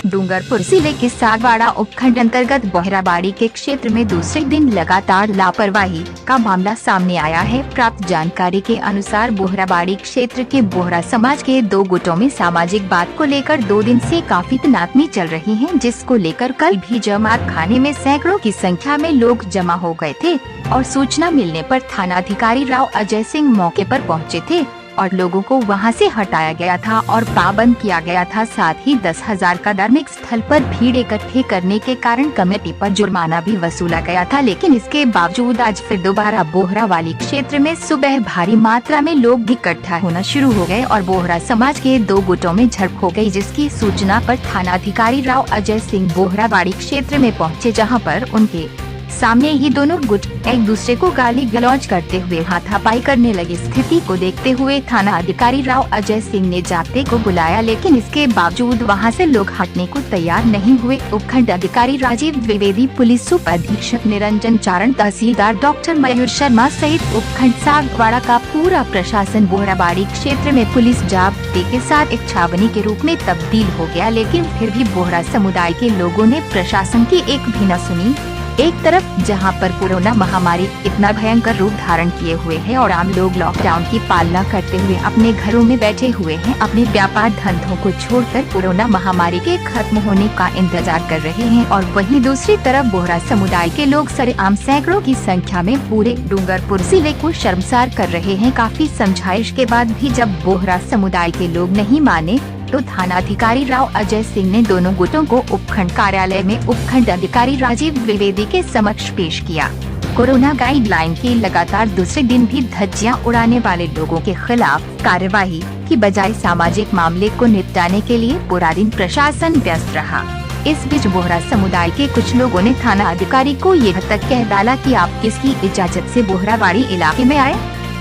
डूंगरपुर जिले के सागवाड़ा उपखंड अंतर्गत बोहराबाड़ी के क्षेत्र में दूसरे दिन लगातार लापरवाही का मामला सामने आया है। प्राप्त जानकारी के अनुसार बोहराबाड़ी क्षेत्र के बोहरा समाज के दो गुटों में सामाजिक बात को लेकर 2 दिन से काफी तनातनी चल रही है, जिसको लेकर कल भी जमात खाने में सैकड़ों की संख्या में लोग जमा हो गए थे और सूचना मिलने पर थानाधिकारी राव अजय सिंह मौके पर पहुंचे थे और लोगों को वहां से हटाया गया था और पाबंद किया गया था। साथ ही 10,000 का धार्मिक स्थल पर भीड़ इकट्ठे करने के कारण कमेटी पर जुर्माना भी वसूला गया था, लेकिन इसके बावजूद आज फिर दोबारा बोहरावाली क्षेत्र में सुबह भारी मात्रा में लोग इकट्ठा होना शुरू हो गए और बोहरा समाज के 2 गुटों में झड़प हो गई, जिसकी सूचना पर थानाधिकारी राव अजय सिंह बोहराबाड़ी क्षेत्र में पहुँचे, जहाँ पर उनके सामने ही दोनों गुट एक दूसरे को गाली गलौज करते हुए हाथापाई करने लगी। स्थिति को देखते हुए थाना अधिकारी राव अजय सिंह ने जाब्ते को बुलाया, लेकिन इसके बावजूद वहां से लोग हटने को तैयार नहीं हुए। उपखंड अधिकारी राजीव द्विवेदी, पुलिस उप अधीक्षक निरंजन चारण, तहसीलदार डॉक्टर मयूर शर्मा सहित उपखंड सागवाड़ा का पूरा प्रशासन बोहराबाड़ी क्षेत्र में पुलिस जाब्ते के साथ एक छावनी के रूप में तब्दील हो गया, लेकिन फिर भी बोहरा समुदाय के लोगों ने प्रशासन की एक भी न सुनी। एक तरफ जहां पर कोरोना महामारी इतना भयंकर रूप धारण किए हुए है और आम लोग लॉकडाउन की पालना करते हुए अपने घरों में बैठे हुए हैं, अपने व्यापार धंधों को छोड़कर कोरोना महामारी के खत्म होने का इंतजार कर रहे हैं, और वहीं दूसरी तरफ बोहरा समुदाय के लोग सरेआम सैकड़ों की संख्या में पूरे डूंगरपुर जिले को शर्मसार कर रहे हैं। काफी समझाइश के बाद भी जब बोहरा समुदाय के लोग नहीं माने तो थानाधिकारी राव अजय सिंह ने दोनों गुटों को उपखंड कार्यालय में उपखंड अधिकारी राजीव द्विवेदी के समक्ष पेश किया। कोरोना गाइडलाइन के लगातार दूसरे दिन भी धज्जियां उड़ाने वाले लोगों के खिलाफ कार्यवाही की बजाय सामाजिक मामले को निपटाने के लिए पूरा दिन प्रशासन व्यस्त रहा। इस बीच बोहरा समुदाय के कुछ लोगों ने थाना अधिकारी को यह तक कह डाला कि आप किसकी इजाजत से बोहराबाड़ी इलाके में आए।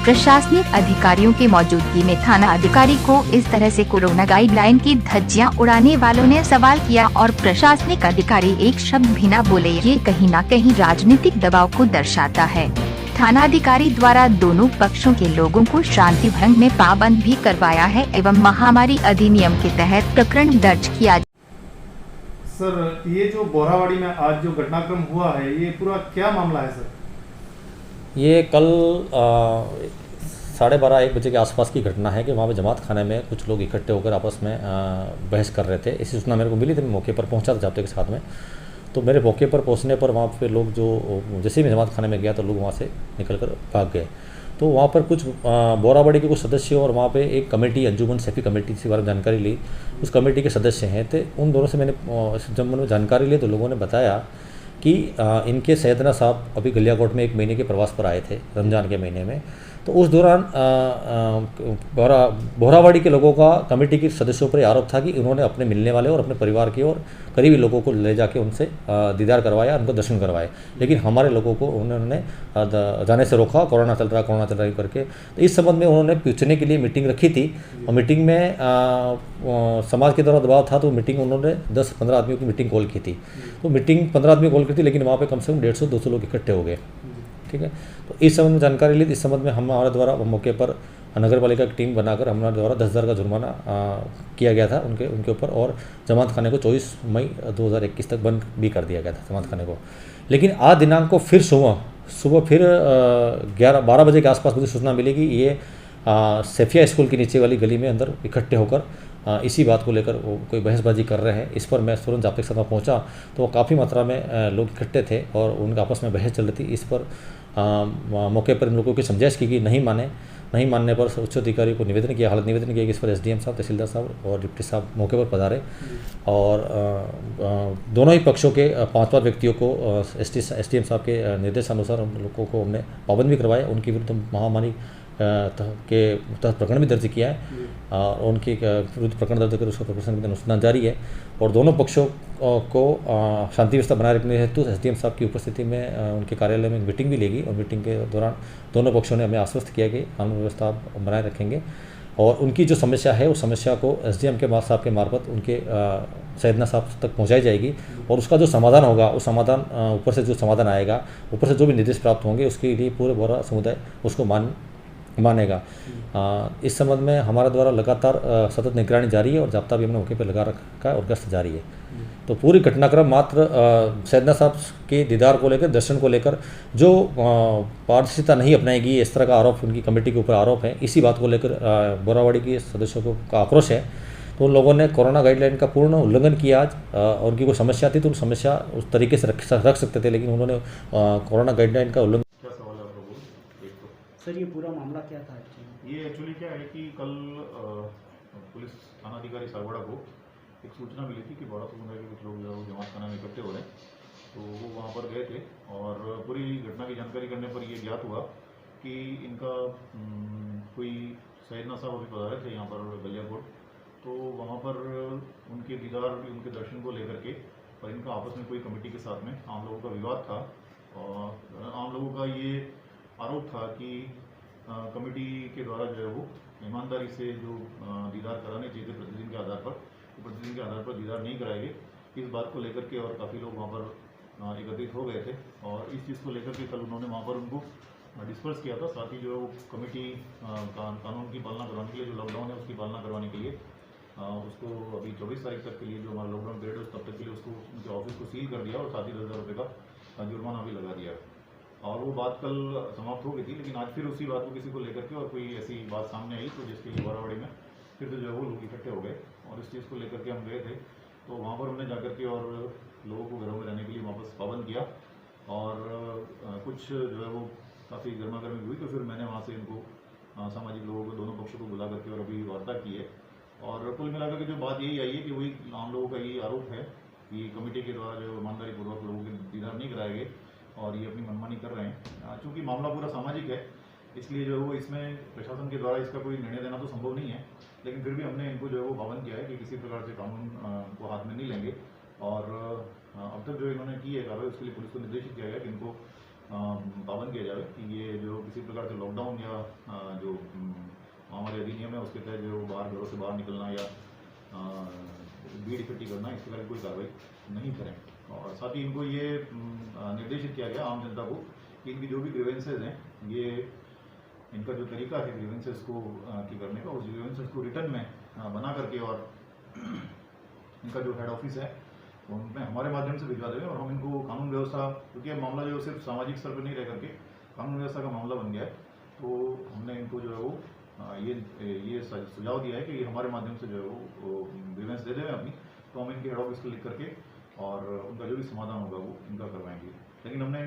प्रशासनिक अधिकारियों की मौजूदगी में थाना अधिकारी को इस तरह से कोरोना गाइडलाइन की धज्जियां उड़ाने वालों ने सवाल किया और प्रशासनिक अधिकारी एक शब्द भी न बोले। ये कहीं न कहीं राजनीतिक दबाव को दर्शाता है। थाना अधिकारी द्वारा दोनों पक्षों के लोगों को शांति भंग में पाबंद भी करवाया है एवं महामारी अधिनियम के तहत प्रकरण दर्ज किया। सर, ये जो बोहरावाड़ी में आज जो घटनाक्रम हुआ है, ये पूरा क्या मामला है सर? ये कल 12:30-1 बजे के आसपास की घटना है कि वहाँ पे जमात खाने में कुछ लोग इकट्ठे होकर आपस में बहस कर रहे थे। इसी सूचना मेरे को मिली थी, मैं मौके पर पहुँचा था जाब्ते के साथ में। तो मेरे मौके पर पहुँचने पर वहाँ पे लोग जैसे ही मैं जमात खाने में गया तो लोग वहाँ से निकल कर भाग गए। तो वहाँ पर कुछ बोहराबाड़ी के कुछ सदस्य और वहाँ पे एक कमेटी, अंजुमन सैफी कमेटी से बारे में जानकारी ली। उस कमेटी के सदस्य हैं, तो उन दोनों से जब मैंने जानकारी ली तो लोगों ने बताया कि इनके सैयदना साहब अभी गलियाकोट में 1 महीने के प्रवास पर आए थे रमज़ान के महीने में। तो उस दौरान बोहरावाड़ी के लोगों का कमेटी के सदस्यों पर आरोप था कि उन्होंने अपने मिलने वाले और अपने परिवार के और करीबी लोगों को ले जाके उनसे दीदार करवाया, उनको दर्शन करवाए, लेकिन हमारे लोगों को उन्होंने जाने से रोका, कोरोना चल रहा है करके। तो इस संबंध में उन्होंने पूछने के लिए मीटिंग रखी थी और मीटिंग में समाज के द्वारा दबाव था, तो मीटिंग उन्होंने 10-15 आदमियों की मीटिंग कॉल की थी। तो मीटिंग 15 आदमी कॉल की थी, लेकिन वहाँ पर कम से कम 150-200 लोग इकट्ठे हो गए। ठीक है, तो इस संबंध में जानकारी ली। इस संबंध में हमारे द्वारा मौके पर नगर पालिका की टीम बनाकर हमारे द्वारा 10,000 का जुर्माना किया गया था उनके ऊपर, और जमात खाने को 24 मई 2021 तक बंद भी कर दिया गया था जमात खाने को। लेकिन आज दिनांक को फिर सुबह फिर 12 बजे के आसपास मुझे सूचना मिली कि ये सैफिया स्कूल के नीचे वाली गली में अंदर इकट्ठे होकर इसी बात को लेकर वो कोई बहसबाजी कर रहे हैं। इस पर मैं तुरंत जाब्ते के साथ पहुँचा तो काफ़ी मात्रा में लोग इकट्ठे थे और उनके आपस में बहस चल रही थी। इस पर मौके पर इन लोगों की समझाइश की कि नहीं मानने पर उच्च अधिकारी को निवेदन किया, हालत निवेदन किया कि इस पर एसडीएम साहब, तहसीलदार साहब और डिप्टी साहब मौके पर पधारे और दोनों ही पक्षों के 5 व्यक्तियों को एसडीएम साहब के निर्देशानुसार उन लोगों को हमने पाबंद भी करवाया। उनके विरुद्ध महामारी के तहत प्रकरण भी दर्ज किया है और उनके विरुद्ध प्रकरण दर्ज कर उसका प्रकरण की अनुसंधान जारी है। और दोनों पक्षों को शांति व्यवस्था बनाए रखने हेतु एसडीएम साहब की उपस्थिति में उनके कार्यालय में मीटिंग भी लेगी और मीटिंग के दौरान दोनों पक्षों ने हमें आश्वस्त किया कि कानून व्यवस्था बनाए रखेंगे और उनकी जो समस्या है उस समस्या को एसडीएम के साहब के मार्फत उनके सैयदना साहब तक पहुंचाई जाएगी और उसका जो समाधान होगा उस समाधान ऊपर से जो समाधान आएगा, ऊपर से जो भी निर्देश प्राप्त होंगे उसके लिए पूरे बोहरा समुदाय उसको मानेगा। इस संबंध में हमारे द्वारा लगातार सतत निगरानी जारी है और जाब्ता भी हमने मौके पर लगा रखा है और गश्त जारी है। तो पूरी घटनाक्रम मात्र सैयदना साहब के दीदार को लेकर, दर्शन को लेकर जो पारदर्शिता नहीं अपनाएगी, इस तरह का आरोप उनकी कमेटी के ऊपर आरोप है, इसी बात को लेकर बोरावाड़ी के सदस्यों को का आक्रोश है। तो उन लोगों ने कोरोना गाइडलाइन का पूर्ण उल्लंघन किया आज। और उनकी कोई समस्या थी तो उन समस्या उस तरीके से रख सकते थे, लेकिन उन्होंने कोरोना गाइडलाइन का उल्लंघन। क्या सवाल है आप लोगों को? एक तो सर ये पूरा मामला क्या था एक्चुअली? ये एक्चुअली क्या है कि कल पुलिस थानाधिकारी सागवाड़ा को एक सूचना मिली थी कि बड़ा समुदाय के कुछ लोग जो जमात खाना में इकट्ठे हो रहे हैं, तो वो वहाँ पर गए थे और पूरी घटना की जानकारी करने पर ये ज्ञात हुआ कि इनका कोई सैयदना साहब अभी पधारे थे यहाँ पर गलियाकोट, तो वहाँ पर उनके दीदार, उनके दर्शन को लेकर के और इनका आपस में कोई कमेटी के साथ में आम लोगों का विवाद था। और आम लोगों का ये आरोप था कि कमेटी के द्वारा जो है वो ईमानदारी से जो दीदार कराने चाहिए थे प्रतिदिन के आधार पर, प्रतिदिन के आधार पर दीदार नहीं कराए गए। इस बात को लेकर के और काफ़ी लोग वहाँ पर एकत्रित हो गए थे और इस चीज़ को लेकर के कल उन्होंने वहाँ पर उनको डिस्पर्स किया था। साथ ही जो है वो कमेटी कानून की पालना करवाने के लिए, जो लॉकडाउन है उसकी पालना करवाने के लिए उसको अभी 24 तारीख तक के लिए जो हमारा लॉकडाउन पीरियड है तब तक के लिए उसको उनके ऑफिस को सील कर दिया और साथ ही 10,000 रुपये का जुर्माना भी लगा दिया। और वो बात कल समाप्त हो गई थी, लेकिन आज फिर उसी बात को किसी को लेकर के और कोई ऐसी बात सामने आई तो जिसके लिए बोरावाड़ी में फिर तो जो है वो लोग इकट्ठे हो गए और इस चीज़ को लेकर के हम गए थे। तो वहाँ पर हमने जाकर के और लोगों को घरों में रहने के लिए वापस पाबंद किया और कुछ जो है वो काफ़ी गर्मा गर्मी हुई, तो फिर मैंने वहाँ से इनको सामाजिक लोगों को, दोनों पक्षों को बुला करके और अभी वार्ता की है। और कुल मिलाकर के जो बात यही आई है कि वही आम लोगों का ये आरोप है कि कमेटी के द्वारा जो ईमानदारी पूर्वक लोगों के दीदार नहीं कराए गए और ये अपनी मनमानी कर रहे हैं। चूँकि मामला पूरा सामाजिक है, इसलिए जो है वो इसमें प्रशासन के द्वारा इसका कोई निर्णय देना तो संभव नहीं है, लेकिन फिर भी हमने इनको जो है वो पाबंद किया है कि किसी प्रकार से कानून को हाथ में नहीं लेंगे। और अब तक जो इन्होंने की है कार्रवाई, उसके लिए पुलिस को निर्देशित किया गया कि इनको पाबंद किया जाए कि ये जो किसी प्रकार से लॉकडाउन या जो हमारे अधिनियम है उसके तहत जो बाहर घरों से बाहर निकलना या भीड़ इकट्ठी करना, इस प्रकार की कोई कार्रवाई नहीं करें। और साथ ही इनको ये निर्देशित किया गया आम जनता को कि इनकी जो भी ग्रीवेंसेज हैं, ये इनका जो तरीका है ग्रीवेंसेज को की करने का, उस ग्रीवेंसेज को रिटर्न में बना करके और इनका जो हेड ऑफिस है उनमें हमारे माध्यम से भिजवा देंगे और हम इनको कानून व्यवस्था, क्योंकि ये मामला जो सिर्फ सामाजिक स्तर पर नहीं रह करके कानून व्यवस्था का मामला बन गया है, तो हमने इनको जो है वो ये सुझाव दिया है कि हमारे माध्यम से जो है वो ग्रीवेंस दे दें अपनी, तो हम इनके हेड ऑफिस को लिख करके और उनका जो भी समाधान होगा वो इनका करवाएंगे। लेकिन हमने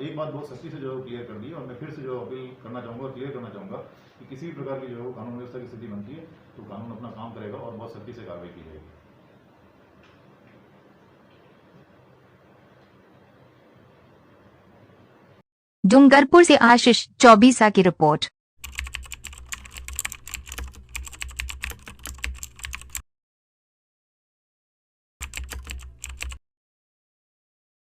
एक बात बहुत सख्ती से जो है क्लियर कर दी और मैं फिर से जो अपील करना चाहूँगा और क्लियर करना चाहूँगा कि किसी भी प्रकार की जो है वो कानून व्यवस्था की स्थिति बनती है तो कानून अपना काम करेगा और बहुत सख्ती से कार्रवाई की जाएगी। डूंगरपुर से आशीष चौबीसा की रिपोर्ट।